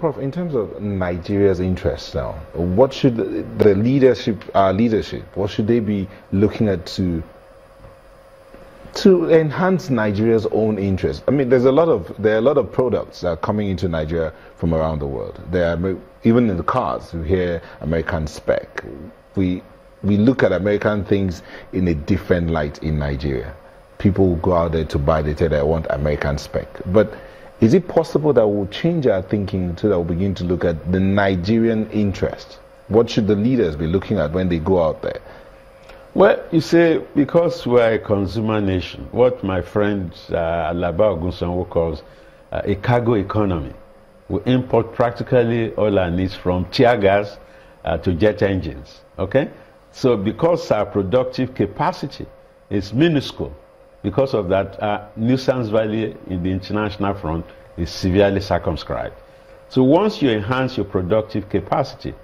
Prof, in terms of Nigeria's interests now, what should the leadership, our leadership, what should they be looking at to enhance Nigeria's own interest? I mean, there are a lot of products that are coming into Nigeria from around the world. Even in the cars, we hear American spec. We look at American things in a different light in Nigeria. People go out there to buy, they say they want American spec. But is it possible that we'll change our thinking so that we'll begin to look at the Nigerian interest? What should the leaders be looking at when they go out there? Well, you say, because we're a consumer nation, what my friend Alaba Ogunsanwo calls a cargo economy. We import practically all our needs from tear gas to jet engines, okay? So because our productive capacity is minuscule, because of that, our nuisance value in the international front is severely circumscribed. So once you enhance your productive capacity,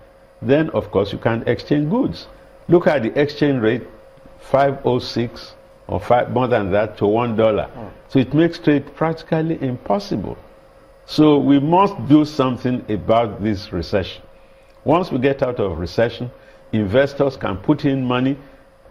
then of course you can exchange goods. Look at the exchange rate, 506 or more than that to $1. So it makes trade practically impossible. So we must do something about this recession. Once we get out of recession, investors can put in money.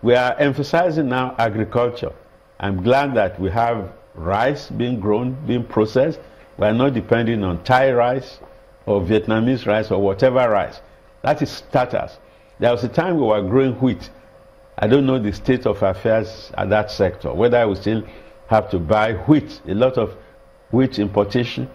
We are emphasizing now agriculture. I'm glad that we have rice being grown, being processed. We are not depending on Thai rice or Vietnamese rice or whatever rice. That is starters. There was a time we were growing wheat. I don't know the state of affairs at that sector, whether we still have to buy wheat, a lot of wheat importation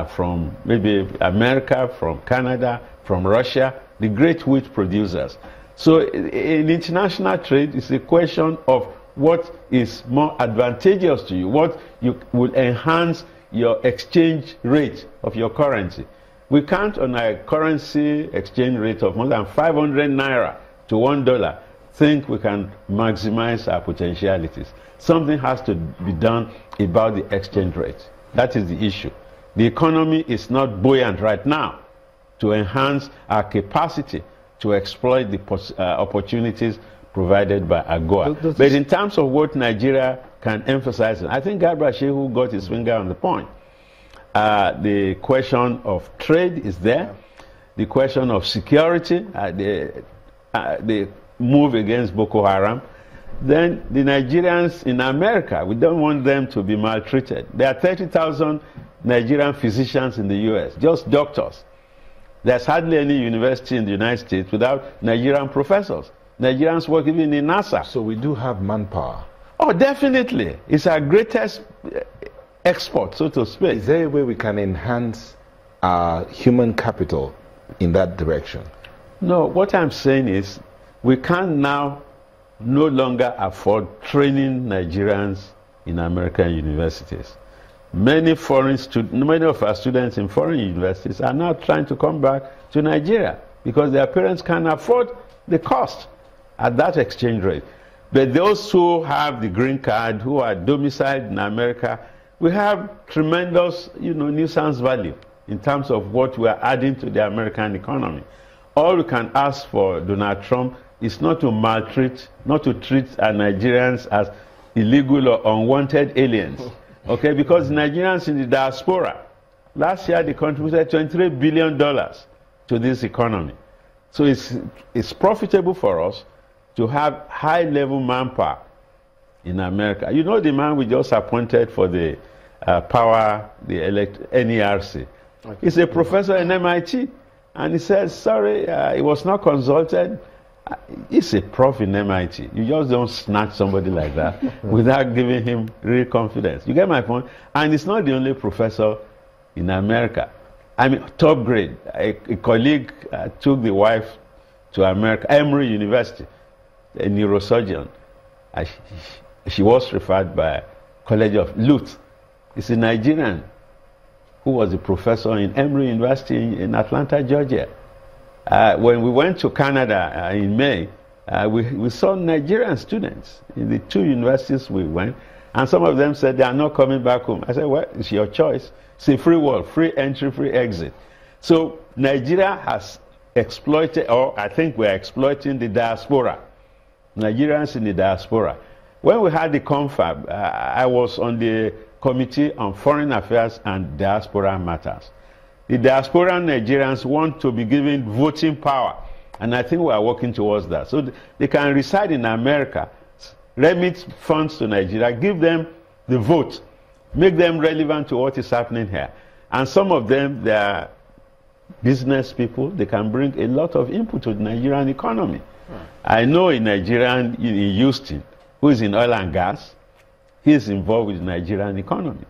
from maybe America, from Canada, from Russia, the great wheat producers. So in international trade, it's a question of what is more advantageous to you, what you will enhance your exchange rate of your currency. We can't, on a currency exchange rate of more than 500 naira to $1, think we can maximize our potentialities. Something has to be done about the exchange rate. That is the issue. The economy is not buoyant right now to enhance our capacity to exploit the opportunities provided by AGOA. But in terms of what Nigeria can emphasize, I think Garba Shehu got his finger on the point. The question of trade is there. The question of security, the move against Boko Haram. Then the Nigerians in America, we don't want them to be maltreated. There are 30,000 Nigerian physicians in the US, just doctors. There's hardly any university in the United States without Nigerian professors. Nigerians work even in NASA. So we do have manpower. Oh, definitely. It's our greatest export, so to speak. Is there a way we can enhance our human capital in that direction? No, what I'm saying is we can now no longer afford training Nigerians in American universities. Many of our students in foreign universities are now trying to come back to Nigeria because their parents can't afford the cost at that exchange rate. But those who have the green card, who are domiciled in America, we have tremendous, nuisance value in terms of what we are adding to the American economy. All we can ask for Donald Trump is not to maltreat, not to treat our Nigerians as illegal or unwanted aliens. Okay, because Nigerians in the diaspora, last year they contributed $23 billion to this economy. So it's profitable for us to have high-level manpower in America. You know the man we just appointed for the NERC. Okay. He's a professor in MIT. And he says, sorry, he was not consulted. He's a prof in MIT. You just don't snatch somebody like that without giving him real confidence. You get my point? And it's not the only professor in America. I mean, top grade. A colleague took the wife to America, Emory University, a neurosurgeon. She was referred by College of Lutz. It's a Nigerian who was a professor in Emory University in Atlanta, Georgia. When we went to Canada in May, we saw Nigerian students in the two universities we went, and some of them said they are not coming back home. I said, well, it's your choice. It's a free world, free entry, free exit. So Nigeria has exploited, or I think we're exploiting the diaspora, Nigerians in the diaspora. When we had the confab, I was on the Committee on Foreign Affairs and Diaspora Matters. The diasporan Nigerians want to be given voting power, and I think we are working towards that. So they can reside in America, remit funds to Nigeria, give them the vote, make them relevant to what is happening here. And some of them, they are business people. They can bring a lot of input to the Nigerian economy. I know a Nigerian in Houston who is in oil and gas. He is involved with the Nigerian economy.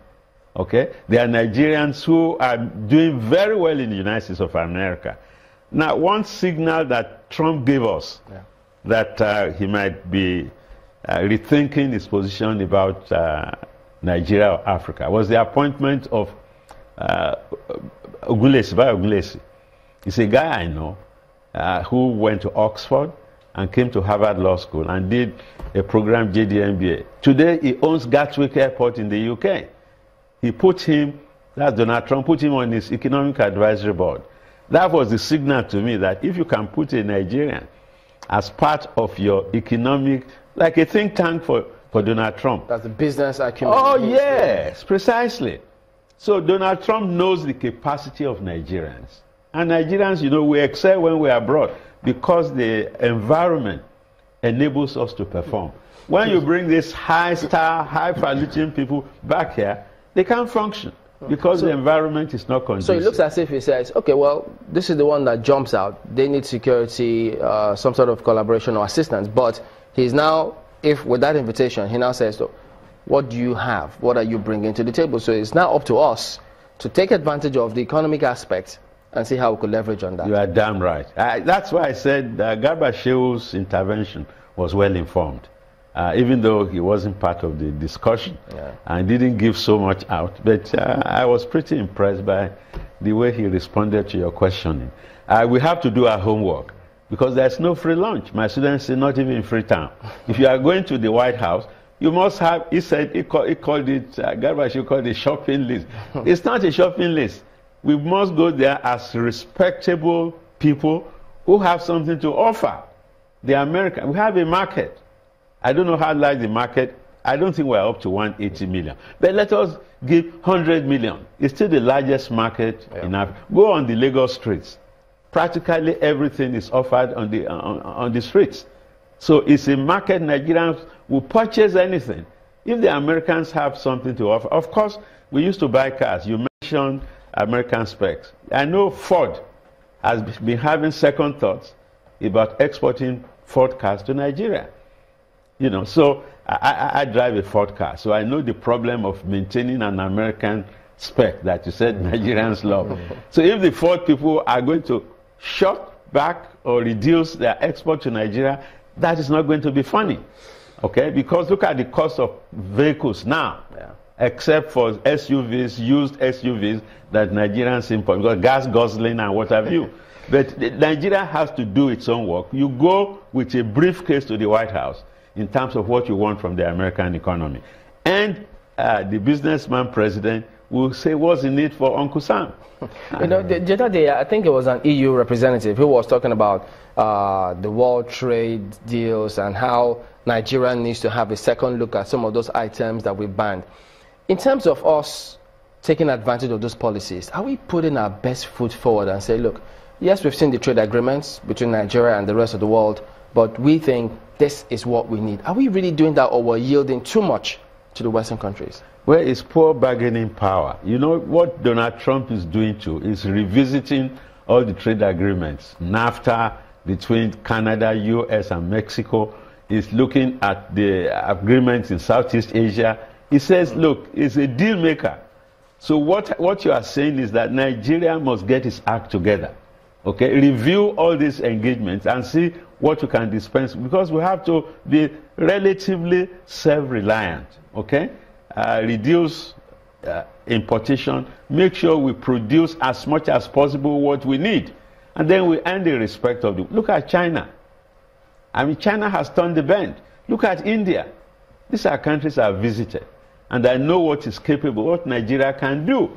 Okay? There are Nigerians who are doing very well in the United States of America. Now, one signal that Trump gave us that he might be rethinking his position about Nigeria or Africa was the appointment of Ogunlesi. He's a guy I know who went to Oxford and came to Harvard Law School and did a program, JD/MBA. Today, he owns Gatwick Airport in the UK. He put him, that's Donald Trump, put him on his economic advisory board. That was the signal to me that if you can put a Nigerian as part of your economic, like a think tank for Donald Trump. That's the business acumen. Oh, yes, precisely. So Donald Trump knows the capacity of Nigerians. And Nigerians, you know, we excel when we are abroad because the environment enables us to perform. When you bring these high-star, high-falutin people back here, they can't function because the environment is not conducive. So it looks as if he says, okay, well, this is the one that jumps out. They need security, some sort of collaboration or assistance. But he's now, if with that invitation, he now says, so, what do you have? What are you bringing to the table? So it's now up to us to take advantage of the economic aspect and see how we could leverage on that. You are damn right. That's why I said Garba Shewu's intervention was well informed. Even though he wasn't part of the discussion and didn't give so much out. But I was pretty impressed by the way he responded to your questioning. We have to do our homework because there's no free lunch. My students say not even in Freetown. If you are going to the White House, you must have, he said, he called it, Garba Shewu called it a shopping list. It's not a shopping list. We must go there as respectable people who have something to offer. The American, we have a market. I don't know how large the market. I don't think we're up to 180 million. But let us give 100 million. It's still the largest market in Africa. Go on the Lagos streets. Practically everything is offered on the streets. So it's a market. Nigerians will purchase anything. If the Americans have something to offer. Of course, we used to buy cars. You mentioned American specs. I know Ford has been having second thoughts about exporting Ford cars to Nigeria. You know, so I drive a Ford car, so I know the problem of maintaining an American spec that you said Nigerians love. So if the Ford people are going to shut back or reduce their export to Nigeria, that is not going to be funny, okay? Because look at the cost of vehicles now, except for SUVs, used SUVs that Nigerians import, because gas guzzling and what have you. But Nigeria has to do its own work. You go with a briefcase to the White House in terms of what you want from the American economy. And the businessman president will say, what's the need for Uncle Sam? You know, the other day, I think it was an EU representative who was talking about the world trade deals and how Nigeria needs to have a second look at some of those items that we banned. In terms of us taking advantage of those policies, are we putting our best foot forward and say, look, yes, we've seen the trade agreements between Nigeria and the rest of the world, but we think this is what we need. Are we really doing that, or we're yielding too much to the Western countries? Well, it's poor bargaining power. You know, what Donald Trump is doing too is revisiting all the trade agreements. NAFTA between Canada, US, and Mexico. Is looking at the agreements in Southeast Asia. He says, look, it's a deal maker. So what you are saying is that Nigeria must get its act together. Okay, review all these engagements and see what you can dispense, because we have to be relatively self-reliant. Okay, reduce importation, make sure we produce as much as possible what we need, and then we earn the respect of the. Look at China. I mean, China has turned the bend. Look at India. These are countries I've visited, and I know what is capable, what Nigeria can do.